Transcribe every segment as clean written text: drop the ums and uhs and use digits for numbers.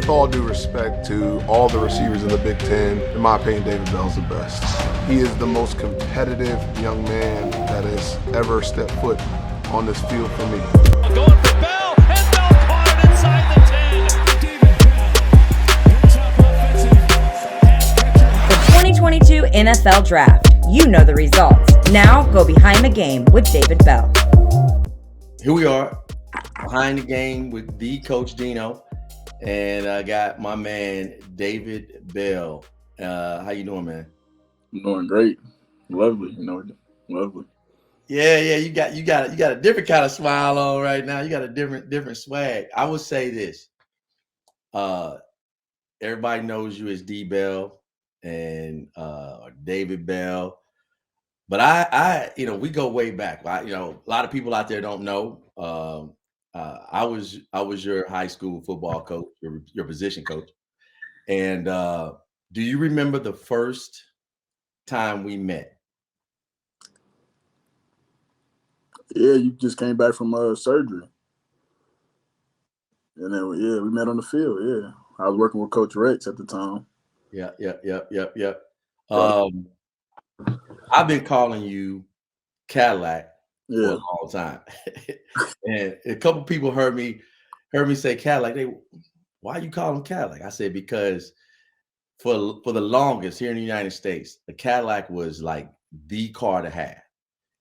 With all due respect to all the receivers in the Big Ten, in my opinion, David Bell's the best. He is the most competitive young man that has ever stepped foot on this field for me. Going for Bell, and Bell caught it inside the 10. The 2022 NFL Draft. You know the results. Now go behind the game with David Bell. Here we are, behind the game with the Coach Dino, and I got my man David Bell. How you doing, man? I'm doing great. Lovely, lovely. Yeah, you got a different kind of smile on right now. You got a different swag. I would say this. Everybody knows you as D Bell and David Bell. But I we go way back. A lot of people out there don't know. I was your high school football coach, your position coach. And do you remember the first time we met? Yeah, you just came back from surgery. And then, we met on the field, yeah. I was working with Coach Rex at the time. Yep. I've been calling you Cadillac for a long time. And a couple people heard me say Cadillac. Why you call him Cadillac? I said, because for the longest here in the United States, the Cadillac was like the car to have.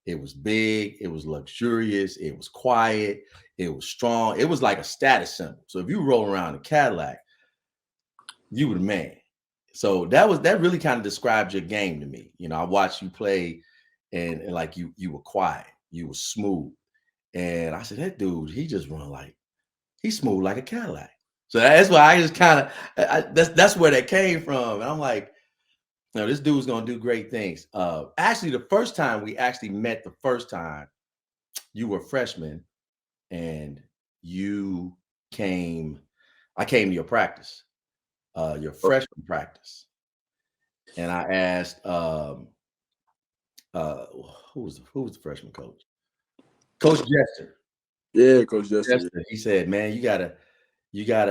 It was big, it was luxurious, it was quiet, it was strong. It was like a status symbol. So if you roll around a Cadillac, you were the man. So that really kind of describes your game to me. I watched you play and like you were quiet, you were smooth. And I said, that dude, he just he's smooth like a Cadillac. So that's why I just kind of, that's where that came from. And I'm like, this dude's going to do great things. Actually, the first time we actually met, you were a freshman and I came to your practice. Your freshman practice, and I asked, who was the freshman coach? Coach Jester. Yeah, Coach Jester. He said, "Man, you got a guy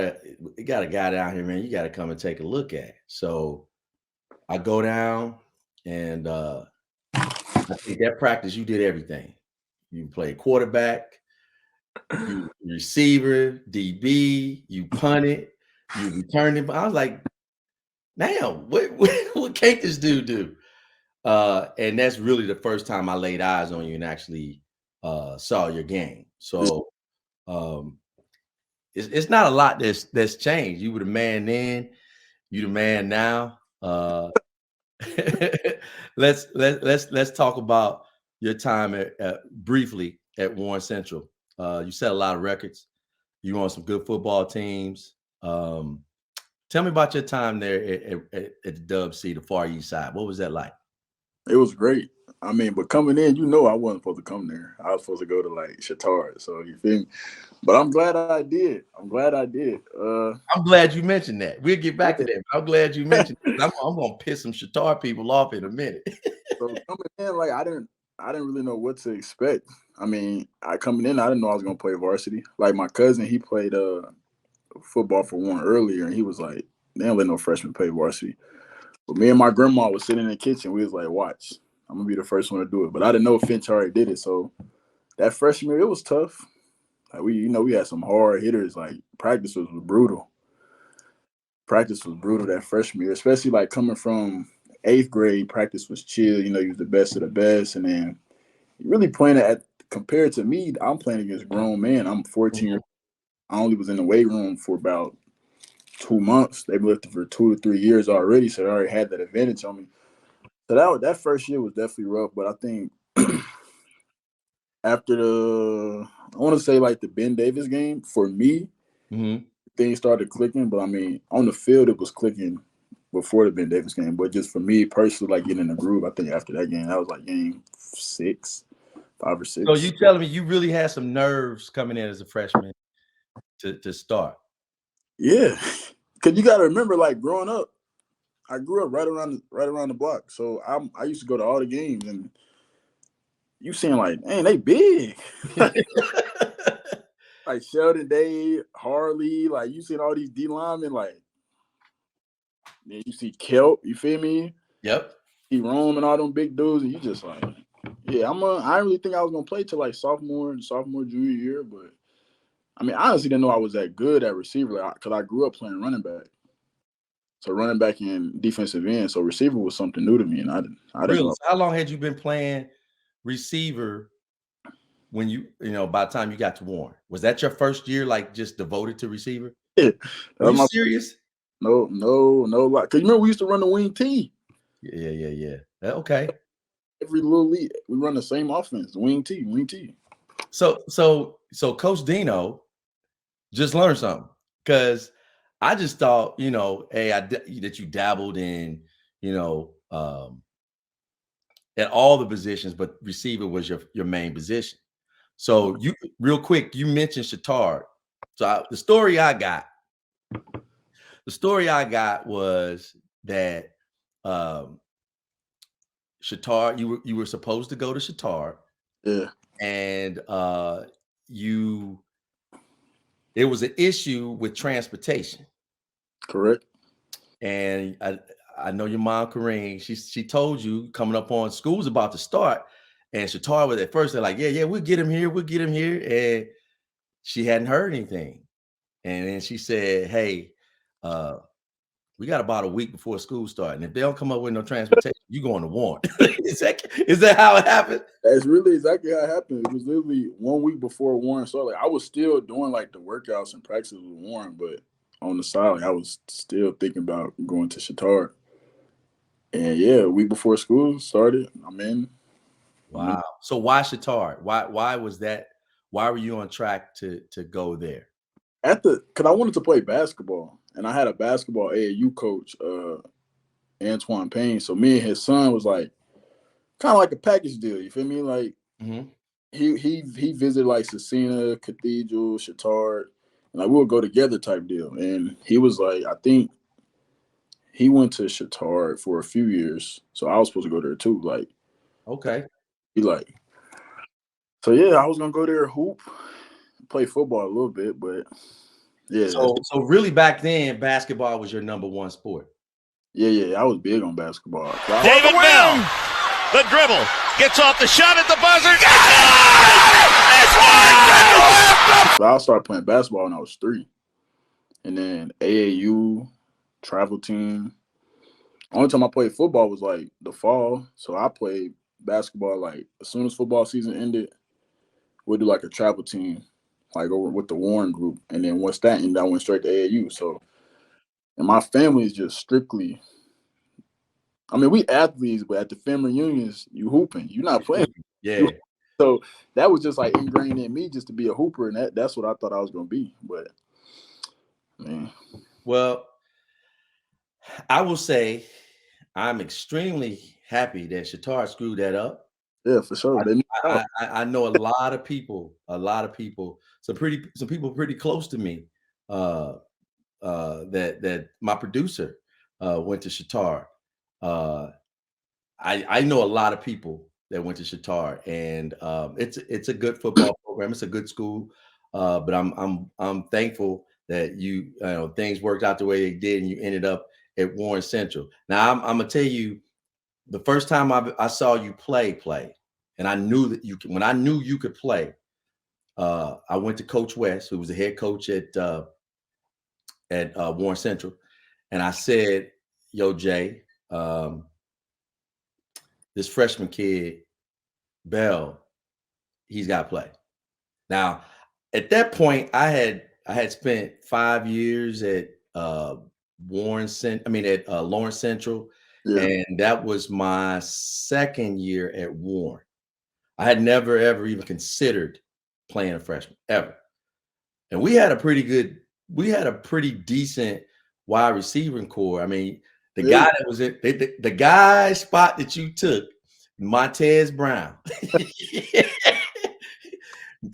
down here, man. You got to come and take a look at." So I go down, and I think that practice you did everything. You played quarterback, you receiver, DB, you punted. You returned it, but I was like, damn, what can't this dude do? And that's really the first time I laid eyes on you and actually saw your game. So it's not a lot that's changed. You were the man then, you the man now. Let's talk about your time briefly at Warren Central. You set a lot of records. You were on some good football teams. Tell me about your time there at the Dub C, the Far East Side. What was that like? It was great. I mean, but coming in, I wasn't supposed to come there. I was supposed to go to Chatard. So you feel me? But I'm glad I did. I'm glad you mentioned that. We'll get back to that. I'm glad you mentioned it. I'm gonna piss some Chatard people off in a minute. So coming in, I didn't really know what to expect. I mean, coming in, I didn't know I was gonna play varsity. Like my cousin, he played football for Warren earlier, and he was like, they don't let no freshman play varsity. But me and my grandma was sitting in the kitchen. We was like, watch, I'm gonna be the first one to do it. But I didn't know Finch already did it. So that freshman year, it was tough. We had some hard hitters. Like practice was brutal. Practice was brutal that freshman year, especially coming from 8th grade. Practice was chill. You was the best of the best, and then really playing compared to me, I'm playing against grown men. I'm 14 years old. I only was in the weight room for about 2 months. They've lifted for 2 to 3 years already, so they already had that advantage on me. So that first year was definitely rough, but I think after I want to say the Ben Davis game, for me, things started clicking. But I mean, on the field, it was clicking before the Ben Davis game. But just for me personally, getting in the groove, I think after that game, that was game 5 or 6. So you telling me you really had some nerves coming in as a freshman to start? Yeah, because you got to remember, growing up, I grew up right around the block. So I used to go to all the games, and you seeing man, they big. like Sheldon Day, Harley, like you seen all these D linemen, like then you see Kelp, you feel me? Yep. He Rome and all them big dudes, and you just like, yeah, I didn't really think I was gonna play till like sophomore, junior year, but I mean, I honestly didn't know I was that good at receiver, like, because I grew up playing running back. So running back and defensive end, so receiver was something new to me, and I didn't Really? know. So how long had you been playing receiver when you by the time you got to Warren? Was that your first year, like just devoted to receiver? Yeah. Are you serious? No, like, because you remember we used to run the wing T. Yeah. Okay. Every little league, we run the same offense, wing T. So Coach Dino just learned something, because I just thought, hey, that you dabbled in, at all the positions, but receiver was your main position. So you, real quick, you mentioned Shatard. So the story I got was that Shatard, you were supposed to go to Shatard. Yeah. And there was an issue with transportation. Correct. And I know your mom, Kareem, she told you coming up on school's about to start, and Shatard was at first, they're like, yeah, we'll get him here. And she hadn't heard anything. And then she said, hey, we got about a week before school starts, and if they don't come up with no transportation, you going to Warren. Is that how it happened? That's really exactly how it happened. It was literally 1 week before Warren started. Like, I was still doing like the workouts and practices with Warren, but on the side, like, I was still thinking about going to Shatard. And yeah, a week before school started, I'm in. Wow. So why Shatard? Why was that? Why were you on track to go there? Because I wanted to play basketball, and I had a basketball AAU coach, Antoine Payne. So me and his son was like kind of like a package deal. You feel me? Like he visited like Cecina, Cathedral, Shatard, and like we would go together type deal. And he was like, I think he went to Shatard for a few years, so I was supposed to go there too. Like, okay, so yeah, I was gonna go there, hoop, play football a little bit, but yeah. So really back then, basketball was your number one sport. Yeah, I was big on basketball. David Bell, the dribble, gets off the shot at the buzzer. Got it! So I started playing basketball when I was 3. And then AAU, travel team. Only time I played football was like the fall. So I played basketball like as soon as football season ended, we'd do like a travel team, like over with the Warren group. And then once that ended, I went straight to AAU. So, and my family is just strictly, I mean, we athletes, but at the family reunions, you hooping. You're not playing. Yeah. So that was just like ingrained in me just to be a hooper, and that's what I thought I was going to be. But, man. Well, I will say I'm extremely happy that Shatard screwed that up. Yeah, for sure. I know a lot of people, some people pretty close to me, that my producer went to Shatard. I know a lot of people that went to Shatard, and it's a good football program. It's a good school, but I'm thankful that you things worked out the way they did, and you ended up at Warren Central. Now I'm gonna tell you, the first time I saw you play, and I knew that when I knew you could play, I went to Coach West, who was the head coach at Warren Central, and I said, "Yo, Jay, this freshman kid, Bell, he's got to play." Now, at that point, I had spent 5 years at Lawrence Central, and that was my second year at Warren. I had never ever even considered playing a freshman ever, and we had a pretty decent wide receiving core. I mean, the guy that was the guy spot that you took, Montez Brown.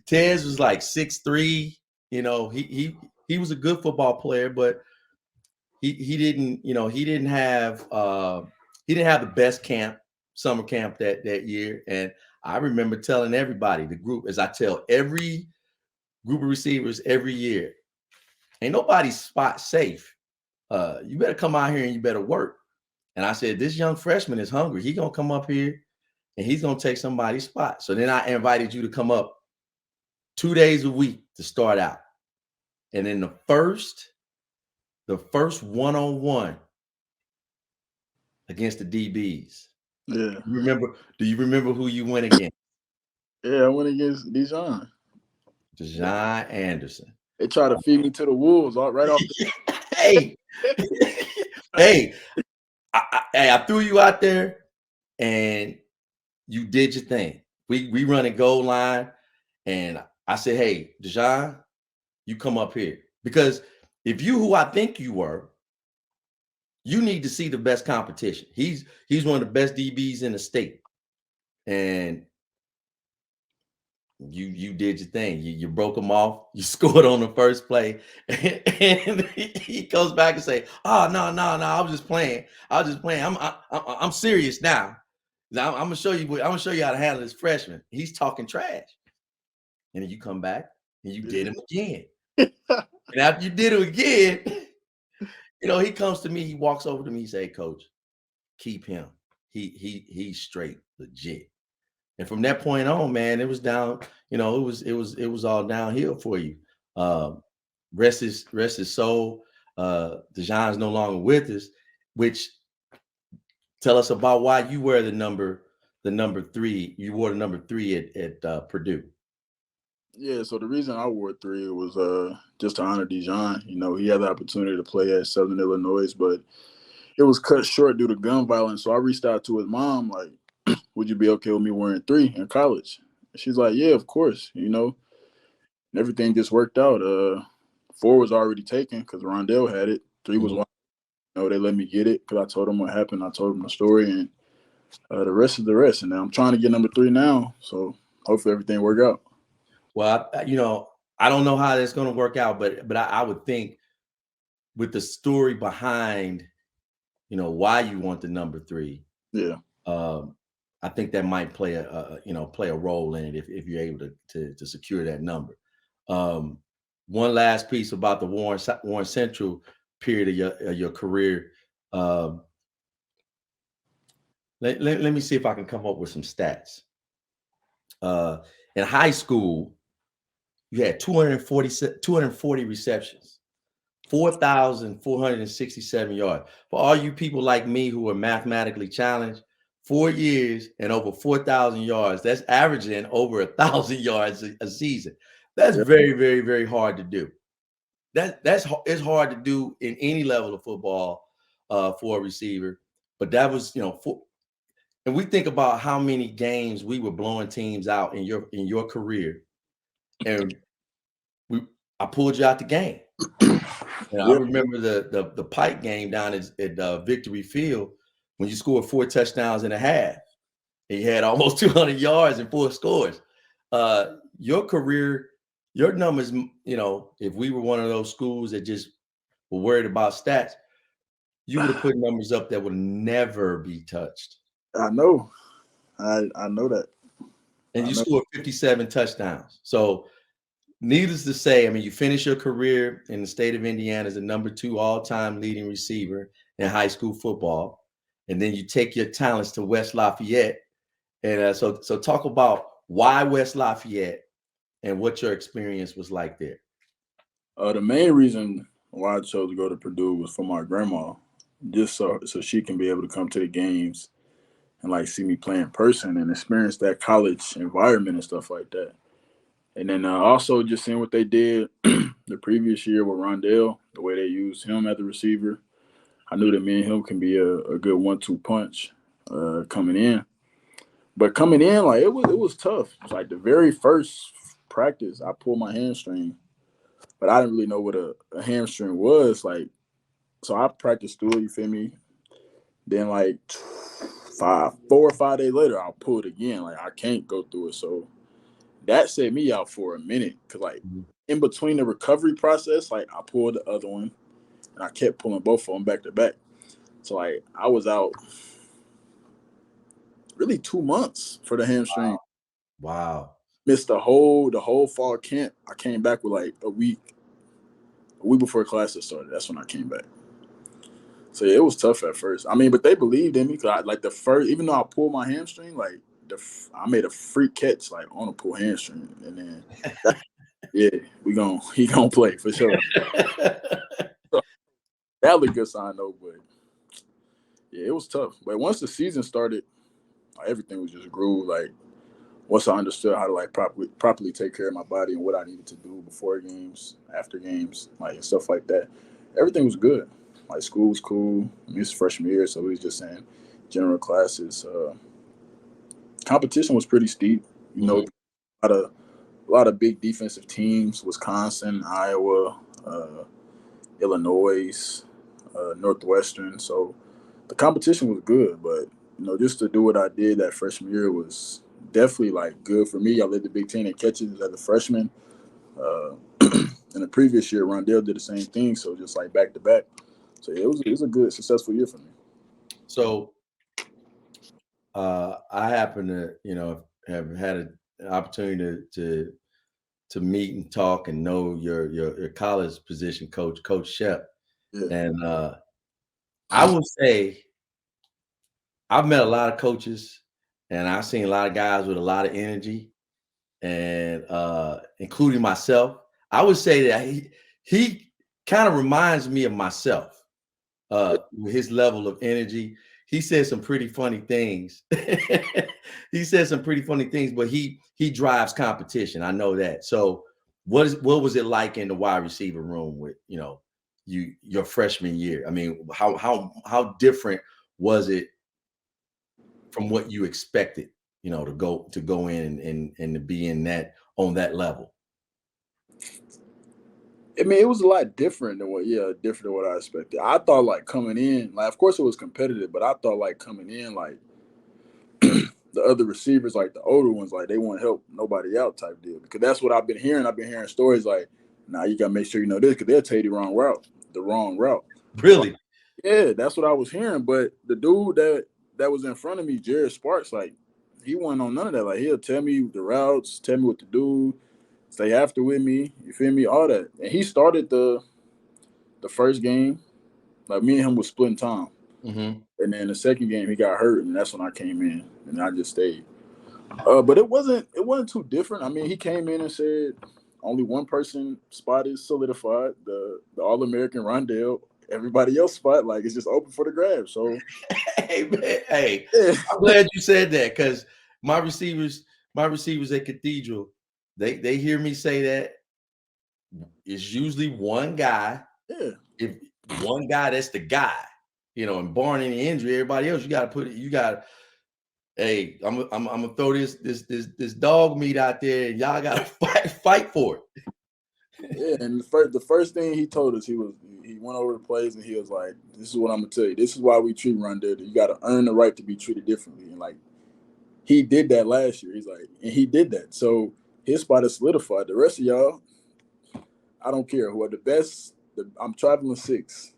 Tez was like 6'3". He was a good football player, but he didn't have the best summer camp that year. And I remember telling everybody, the group, as I tell every group of receivers every year. Ain't nobody's spot safe. You better come out here and you better work. And I said, this young freshman is hungry. He's going to come up here and he's going to take somebody's spot. So then I invited you to come up 2 days a week to start out. And then the first one-on-one against the DBs. Yeah. Do you remember who you went against? Yeah, I went against Dijon Anderson. They tried to feed me to the wolves right off the Hey, I threw you out there and you did your thing. We run a goal line and I said, hey, Dijon, you come up here. Because if you who I think you were, you need to see the best competition. He's one of the best DBs in the state. And you did your thing. You broke him off. You scored on the first play. And he goes back and say, oh, no, I was just playing. I'm serious now. I'm gonna show you how to handle this freshman. He's talking trash. And then you come back and you did him again. And after you did it again, he comes to me, he walks over to me, he say, Coach, keep him. He's straight, legit. And from that point on, man, it was down, it was all downhill for you. Rest his soul. Dijon's no longer with us, which tell us about why you were the number 3. You wore the number 3 at Purdue. Yeah, so the reason I wore 3 was just to honor Dijon. He had the opportunity to play at Southern Illinois, but it was cut short due to gun violence. So I reached out to his mom, like, would you be okay with me wearing 3 in college? She's like, yeah, of course, and everything just worked out. 4 was already taken because Rondell had it. 3 was one. They let me get it because I told them what happened. I told them the story, and the rest is the rest. And now I'm trying to get number 3 now, so hopefully everything work out. Well, I don't know how that's going to work out, but I would think with the story behind, why you want the number 3. Yeah. I think that might play a role in it if you're able to secure that number. One last piece about the Warren Central period of your career. Let me see if I can come up with some stats. In high school, you had 240 receptions, 4,467 yards. For all you people like me who are mathematically challenged, 4 years and over 4,000 yards, that's averaging over 1,000 yards a season. That's very, very, very hard to do. It's hard to do in any level of football for a receiver. But that was, and we think about how many games we were blowing teams out in your career. And I pulled you out the game. And I remember the Pike game down at Victory Field when you scored 4 touchdowns and a half. And you had almost 200 yards and 4 scores. Your career, your numbers, if we were one of those schools that just were worried about stats, you would have put numbers up that would never be touched. I know. I know that. And you scored 57 touchdowns. So needless to say, you finished your career in the state of Indiana as the number 2 all-time leading receiver in high school football. And then you take your talents to West Lafayette. And so talk about why West Lafayette and what your experience was like there. The main reason why I chose to go to Purdue was for my grandma, just so she can be able to come to the games and see me play in person and experience that college environment and stuff like that. And then also just seeing what they did the previous year with Rondell, the way they used him as the receiver. I knew that me and him can be a good 1-2 punch coming in. But coming in, it was tough. It's the very first practice, I pulled my hamstring, but I didn't really know what a hamstring was. So I practiced through it, you feel me? Then 4 or 5 days later, I'll pull it again. I can't go through it. So that set me out for a minute because in between the recovery process, I pulled the other one and I kept pulling both of them back to back. So I was out really 2 months for the hamstring. Wow. missed the whole fall camp. I came back with like a week before classes started. That's when I came back. So yeah, it was tough at first. I mean, but they believed in me because even though I pulled my hamstring, like I made a freak catch like on a pull hamstring, and then yeah, he gonna play for sure. So, that was a good sign though, but yeah, it was tough. But once the season started, like, everything was just groove. Like once I understood how to like properly take care of my body and what I needed to do before games, after games, like stuff like that, everything was good. Like school was cool. I mean, it's freshman year, so we was just saying general classes. Competition was pretty steep. You know, a lot of big defensive teams: Wisconsin, Iowa, Illinois, Northwestern. So the competition was good, but you know, just to do what I did that freshman year was definitely like good for me. I led the Big Ten in catches as a freshman. In the previous year, Rondell did the same thing. So just like back to back. So yeah, it was a good, successful year for me. So I happen to, you know, have had an opportunity to meet and talk and know your college position coach, Coach Shep. Yeah. And I would say I've met a lot of coaches and I've seen a lot of guys with a lot of energy, and including myself. I would say that he kind of reminds me of myself with his level of energy. He said some pretty funny things. He said some pretty funny things, but he drives competition. I know that. So what was it like in the wide receiver room with, you know, your freshman year? I mean, how different was it from what you expected, you know, to go in and to be on that level? I mean, it was a lot different than what I expected. I thought like coming in, like of course it was competitive, but I thought like coming in, like the other receivers, like the older ones, like they won't help nobody out type deal. Because that's what I've been hearing. I've been hearing stories like, nah, you gotta make sure you know this because they'll tell you the wrong route. Really? So, yeah, that's what I was hearing. But the dude that was in front of me, Jared Sparks, like he wasn't on none of that. Like he'll tell me the routes, tell me what to do, stay after with me, you feel me, all that. And he started the first game, like me and him was splitting time. Mm-hmm. And then the second game he got hurt, and that's when I came in, and I just stayed. But it wasn't too different. I mean, he came in and said only one person spot is solidified, the All-American Rondell. Everybody else spot, like it's just open for the grab. So hey man, hey, I'm glad you said that because my receivers at Cathedral, they hear me say that it's usually one guy. Yeah. If one guy, that's the guy, you know, and barring any injury, everybody else, hey, I'm gonna throw this dog meat out there, and y'all gotta fight for it. Yeah, and the first thing he told us, he went over the plays and he was like, "This is what I'm gonna tell you. This is why we treat Rondell. You got to earn the right to be treated differently." And like he did that last year. He's like, and he did that. So his spot is solidified. The rest of y'all, I don't care who are the best. I'm traveling 6,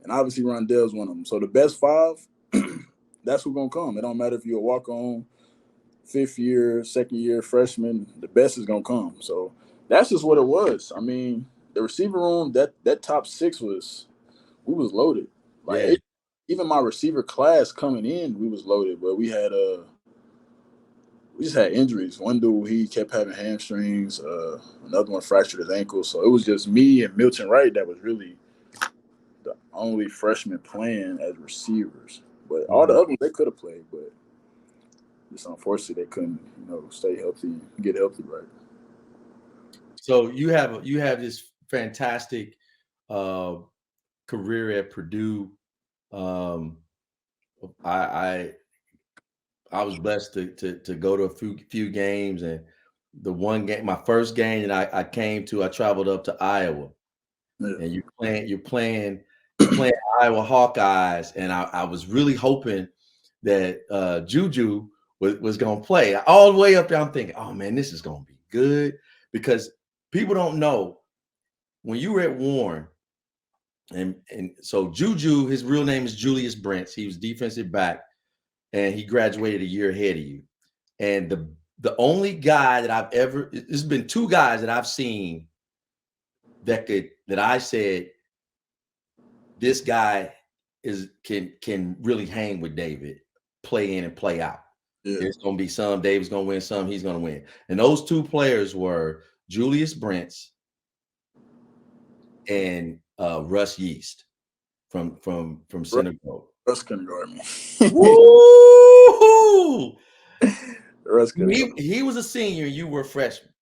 and obviously Rondell's one of them. So the best 5, that's who's gonna come. It don't matter if you're a walk-on, 5th year, 2nd year freshman. The best is gonna come. So that's just what it was. I mean, the receiver room, that top 6 we was loaded. Like even my receiver class coming in, we was loaded, but we just had injuries. One dude, he kept having hamstrings. Another one fractured his ankle. So it was just me and Milton Wright that was really the only freshmen playing as receivers. But all the others, they could have played, but just unfortunately they couldn't, stay healthy and get healthy right. So you have this fantastic career at Purdue. I was blessed to go to a few games, and the one game, my first game that I came to, I traveled up to Iowa, and you're playing Iowa Hawkeyes, and I was really hoping that Juju was going to play all the way up there. I'm thinking, oh man, this is going to be good, because people don't know when you were at Warren, and so Juju, his real name is Julius Brents. He was defensive back, and he graduated a year ahead of you. And the only guy that there's been two guys that I've seen that I said, this guy can really hang with David, play in and play out. Yeah. There's going to be some, David's going to win some, he's going to win. And those two players were Julius Brents and Russ Yeast from Center Grove. Russ couldn't guard me. Woo! Russ couldn't he was a senior, you were a freshman.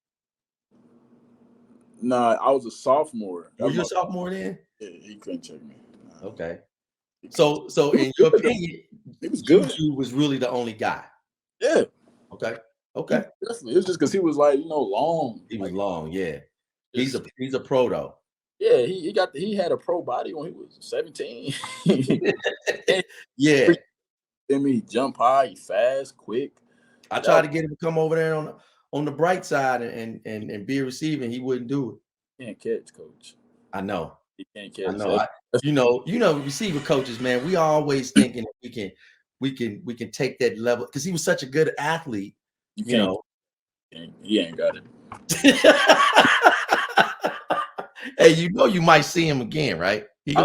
Nah, I was a sophomore. Were you a sophomore then? Yeah, he couldn't check me. Nah. Okay. So in your opinion, he was good. Juju was really the only guy. Yeah. Okay. Definitely. It was just because he was like, long. He was long, yeah. He's a pro though. Yeah, he had a pro body when he was 17. Yeah. I mean, he jump high, he fast, quick. I tried to get him to come over there on the bright side and be a receiver, and he wouldn't do it. Can't catch, coach. I know. He can't catch. I know. Receiver coaches, man, we always thinking that we can take that level because he was such a good athlete. You know, he ain't got it. Hey, you might see him again, right? He's in.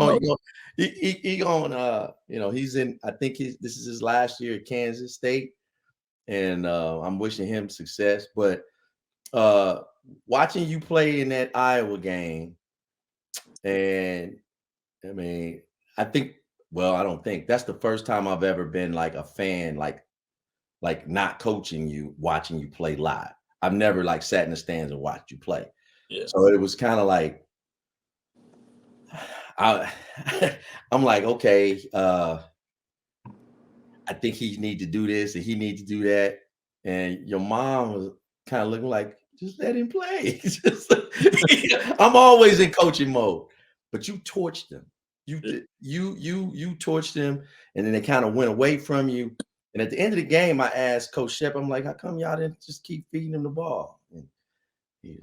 I think this is his last year at Kansas State, and I'm wishing him success. But watching you play in that Iowa game, and I mean, I don't think that's the first time I've ever been like a fan, like not coaching you, watching you play live. I've never like sat in the stands and watched you play. Yeah. So it was kind of like, I'm like, okay, I think he need to do this and he need to do that. And your mom was kind of looking like, just let him play. I'm always in coaching mode, but you torched them. You torched them, and then they kind of went away from you. And at the end of the game, I asked Coach Shep, I'm like, how come y'all didn't just keep feeding him the ball? And he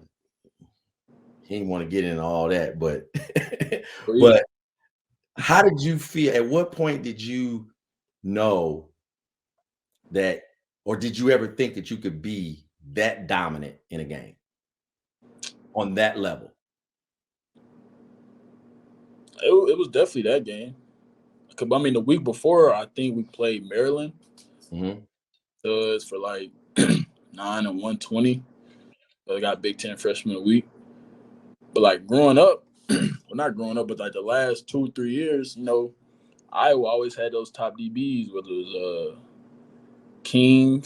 didn't want to get into all that, but but how did you feel? At what point did you know that, or did you ever think that you could be that dominant in a game on that level? It was definitely that game. I mean, the week before, I think we played Maryland. Mm-hmm. So it's for like 9 and 120. So I got Big Ten freshman of the week. But like growing up, well, not growing up, but like the last 2-3 years, Iowa always had those top DBs, whether it was King,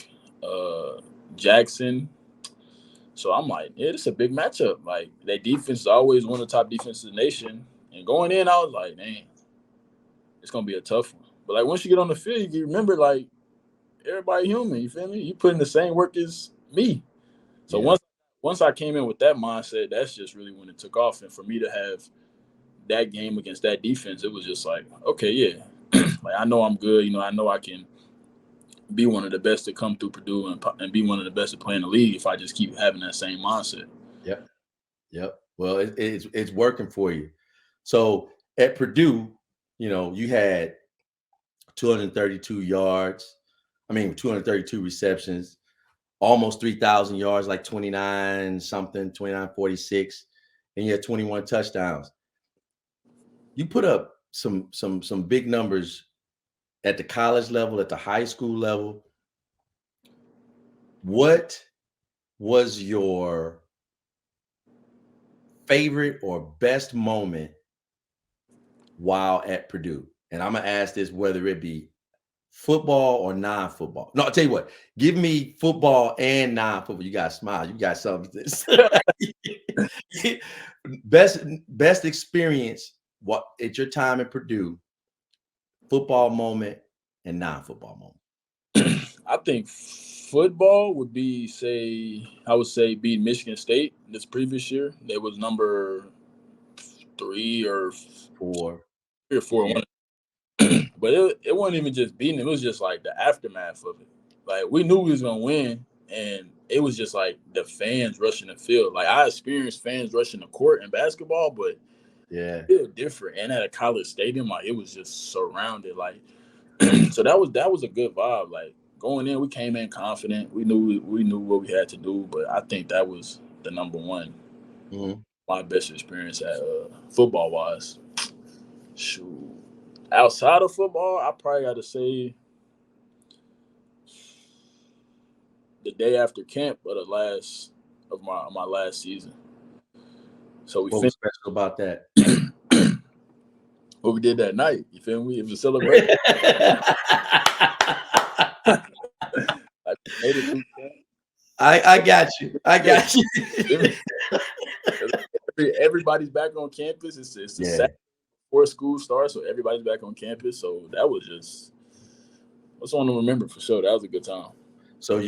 Jackson. So I'm like, yeah, it's a big matchup. Like, their defense is always one of the top defenses in the nation. And going in, I was like, man, it's going to be a tough one. But, like, once you get on the field, you remember, like, everybody human, you feel me? You put in the same work as me. So once I came in with that mindset, that's just really when it took off. And for me to have that game against that defense, it was just like, okay, yeah. Like, I know I'm good. I know I can be one of the best to come through Purdue and be one of the best to play in the league if I just keep having that same mindset. Yep. Well, it's working for you. So at Purdue, you had 232 yards. 232 receptions, almost 3,000 yards, like 29:46, and you had 21 touchdowns. You put up some big numbers at the college level, at the high school level. What was your favorite or best moment while at Purdue? And I'm going to ask this whether it be football or non-football. No, I'll tell you what. Give me football and non-football. You got to smile. You got something. Best experience at your time at Purdue, football moment and non-football moment. I think football would be, beat Michigan State this previous year. They was number 3 or 4. 3 or 4. Yeah. But it wasn't even just beating them. It was just like the aftermath of it. Like, we knew we was going to win, and it was just like the fans rushing the field. Like, I experienced fans rushing the court in basketball, but yeah, it was different. And at a college stadium, like, it was just surrounded. Like, so that was a good vibe. Like, going in, we came in confident. We knew what we had to do, but I think that was the number one. My best experience at football wise. Shoot, outside of football, I probably got to say the day after camp of my last season. So what was special about that? What we did that night, you feel me? It was a celebration. I got you. Everybody's back on campus. It's the Saturday before school starts, so everybody's back on campus. So that was just what's on to remember for sure. That was a good time. So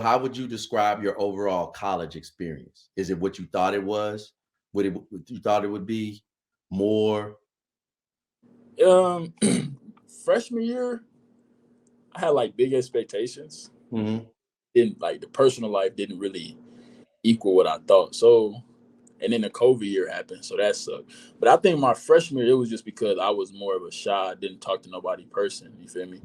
how would you describe your overall college experience? Is it what you thought it was? You thought it would be more? Freshman year, I had like big expectations. Didn't like the personal life didn't really equal what I thought. So, and then the COVID year happened, so that sucked. But I think my freshman year, it was just because I was more of a shy, didn't talk to nobody person. You feel me?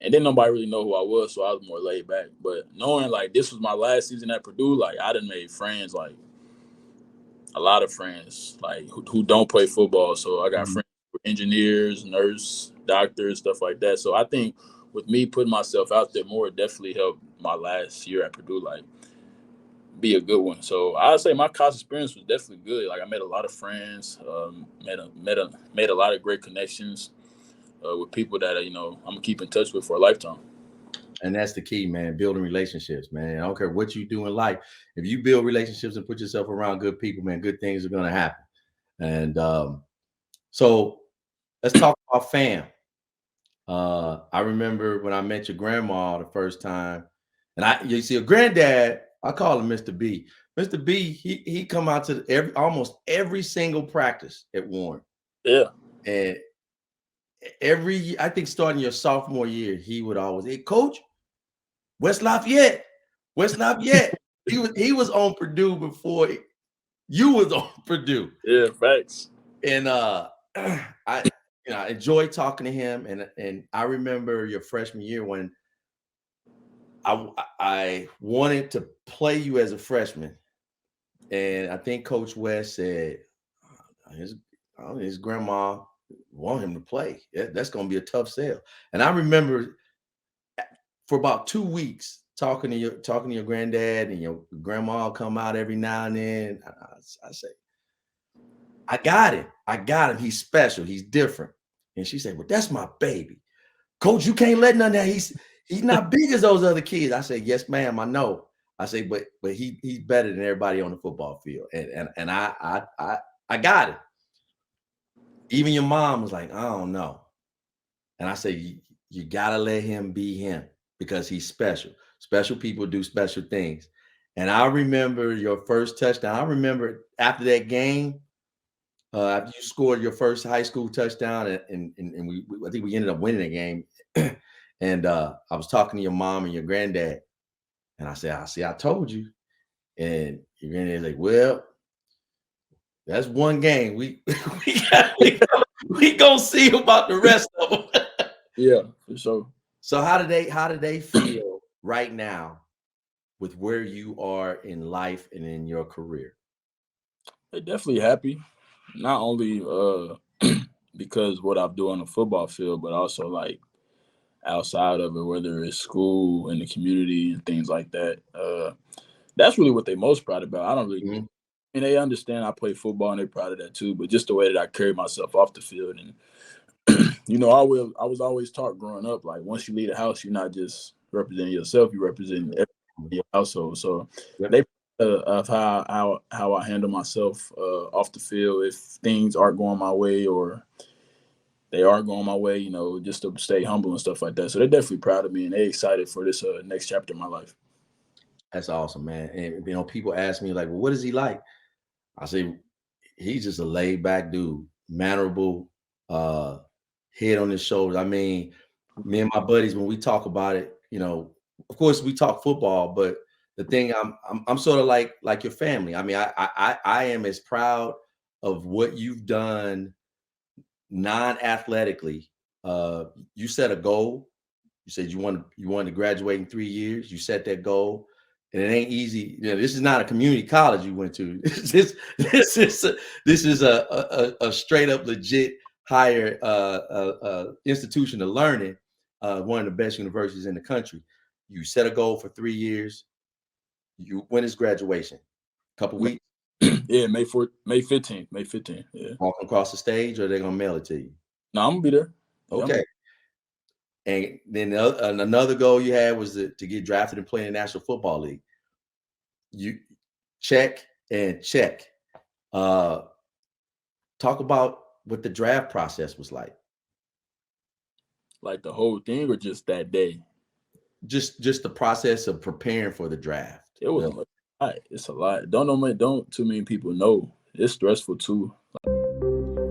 And then nobody really know who I was, so I was more laid back. But knowing like this was my last season at Purdue, like I done made friends, like a lot of friends, like who don't play football. So I got friends who are engineers, nurse, doctors, stuff like that. So I think with me putting myself out there more, it definitely helped my last year at Purdue, like be a good one. So I'd say my college experience was definitely good. Like I made a lot of friends, made a lot of great connections with people that I'm gonna keep in touch with for a lifetime. And that's the key, man. Building relationships, man. I don't care what you do in life. If you build relationships and put yourself around good people, man, good things are going to happen. And so let's talk about fam. I remember when I met your grandma the first time, and you see a granddad, I call him Mr. B. Mr. B, he come out to almost every single practice at Warren. Yeah. And I think starting your sophomore year, he would always, hey, Coach, West Lafayette. He was on Purdue before you was on Purdue. Yeah, facts. And I enjoyed talking to him. And I remember your freshman year when I wanted to play you as a freshman. And I think Coach West said his grandma want him to play. That's going to be a tough sell. And I remember for about 2 weeks talking to your granddad, and your grandma come out every now and then. I say, I got him. He's special. He's different. And she said, well, that's my baby. Coach, you can't let none of that. He's not big as those other kids. I said, yes, ma'am, I know. I say, but he's better than everybody on the football field. And I got it. Even your mom was like, I don't know. And I say, you gotta let him be him because he's special. Special people do special things. And I remember your first touchdown. I remember after that game, after you scored your first high school touchdown, and I think we ended up winning the game. And I was talking to your mom and your granddad, and I said, I told you. And your granddad's like, well, that's one game. We gonna see about the rest of them. Yeah, for sure. So how do they feel right now with where you are in life and in your career? They're definitely happy, not only because what I'm doing on the football field, but also like outside of it, whether it's school and the community and things like that. That's really what they're most proud about. I don't really, and they understand I play football and they're proud of that too. But just the way that I carry myself off the field, and I was always taught growing up, like once you leave the house, you're not just representing yourself, you represent everybody in your household. So they of how I handle myself off the field if things aren't going my way or they are going my way, just to stay humble and stuff like that. So they're definitely proud of me and they're excited for this next chapter in my life. That's awesome, man. And people ask me like, well, what is he like? I say he's just a laid back dude, mannerable, head on his shoulders. I mean, me and my buddies, when we talk about it, of course we talk football, but the thing I'm sort of like your family. I mean, I am as proud of what you've done non-athletically. You set a goal You said you wanted to graduate in 3 years. You set that goal, and it ain't easy. This is not a community college you went to. This is a straight up legit higher institution of learning. One of the best universities in the country. You set a goal for 3 years. When is graduation? A couple weeks. Yeah, May 15th. Yeah. Walking across the stage, or are they gonna mail it to you? No, I'm gonna be there. Okay. And then another goal you had was to get drafted and play in the National Football League. You check and check. Talk about what the draft process was like. Like the whole thing, or just that day? Just the process of preparing for the draft. It was a lot. It's a lot. Don't too many people know. It's stressful too.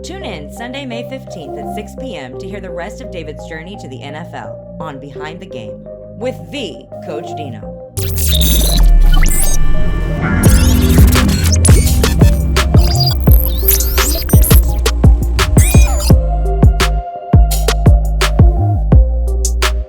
Tune in Sunday, May 15th at 6 p.m. to hear the rest of David's journey to the NFL on Behind the Game with the Coach Dino.